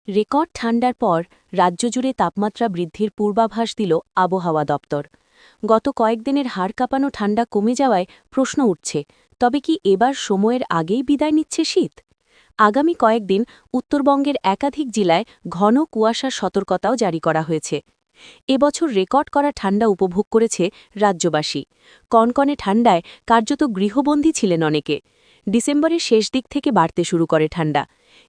Record ঠান্ডার পর রাজ্যজুড়ে তাপমাত্রা বৃদ্ধির পূর্বাভাস দিল আবহাওয়া দপ্তর। গত কয়েকদিনের হাড় কাঁপানো ঠান্ডা কমে যাওয়ায় প্রশ্ন উঠছে, তবে কি এবার সময়ের আগেই বিদায় নিচ্ছে শীত? আগামী কয়েকদিন উত্তরবঙ্গের একাধিক জেলায় ঘন কুয়াশার সতর্কতাও জারি করা হয়েছে। এবছর রেকর্ড করা ঠান্ডা উপভোগ করেছে রাজ্যবাসী। কনকনে ঠান্ডায় কার্যত গৃহবন্দী ছিলেন অনেকে। ডিসেম্বরের শেষ দিক থেকে বাড়তে শুরু করে ঠান্ডা।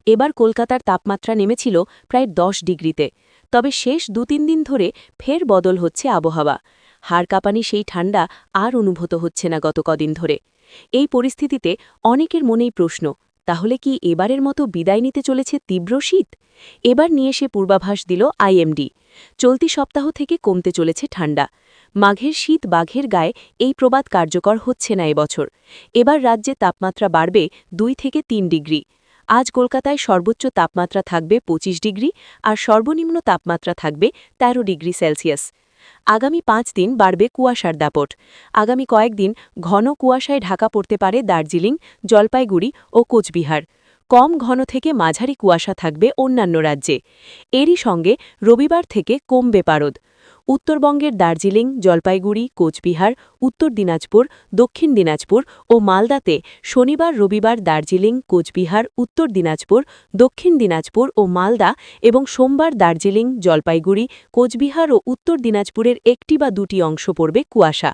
এবার কলকাতার তাপমাত্রা নেমেছিল প্রায় 10 ডিগ্রিতে। তবে শেষ 2-3 দিন ধরে ফের বদল হচ্ছে আবহাওয়া। হাড় কাঁপানি সেই ঠান্ডা আর অনুভূত হচ্ছে না গত কদিন ধরে। এই পরিস্থিতিতে অনেকের মনেই প্রশ্ন, তাহলে কি এবারের মতো বিদায় নিতে চলেছে তীব্র শীত? এবার নিয়ে এসে পূর্বাভাস দিল আইএমডি। চলতি সপ্তাহ থেকে কমতে চলেছে ঠান্ডা। মাঘের শীত বাঘের গায়ে, এই প্রবাদ কার্যকর হচ্ছে না এবছর। এবার রাজ্যে তাপমাত্রা বাড়বে 2 থেকে 3 ডিগ্রি। আজ কলকাতায় সর্বোচ্চ তাপমাত্রা থাকবে 25 ডিগ্রি আর সর্বনিম্ন তাপমাত্রা থাকবে 13 ডিগ্রি সেলসিয়াস। আগামী 5 দিন বাড়বে কুয়াশার দাপট। আগামী কয়েকদিন ঘন কুয়াশায় ঢাকা পড়তে পারে দার্জিলিং, জলপাইগুড়ি ও কোচবিহার। কম ঘন থেকে মাঝারি কুয়াশা থাকবে অন্যান্য রাজ্যে। এরই সঙ্গে রবিবার থেকে কমবে পারদ। উত্তরবঙ্গের দার্জিলিং, জলপাইগুড়ি, কোচবিহার, উত্তর দিনাজপুর, দক্ষিণ দিনাজপুর ও মালদাতে শনিবার রবিবার দার্জিলিং, কোচবিহার, উত্তর দিনাজপুর, দক্ষিণ দিনাজপুর ও মালদা এবং সোমবার দার্জিলিং, জলপাইগুড়ি, কোচবিহার ও উত্তর দিনাজপুরের একটি বা দুটি অংশ পড়বে কুয়াশা।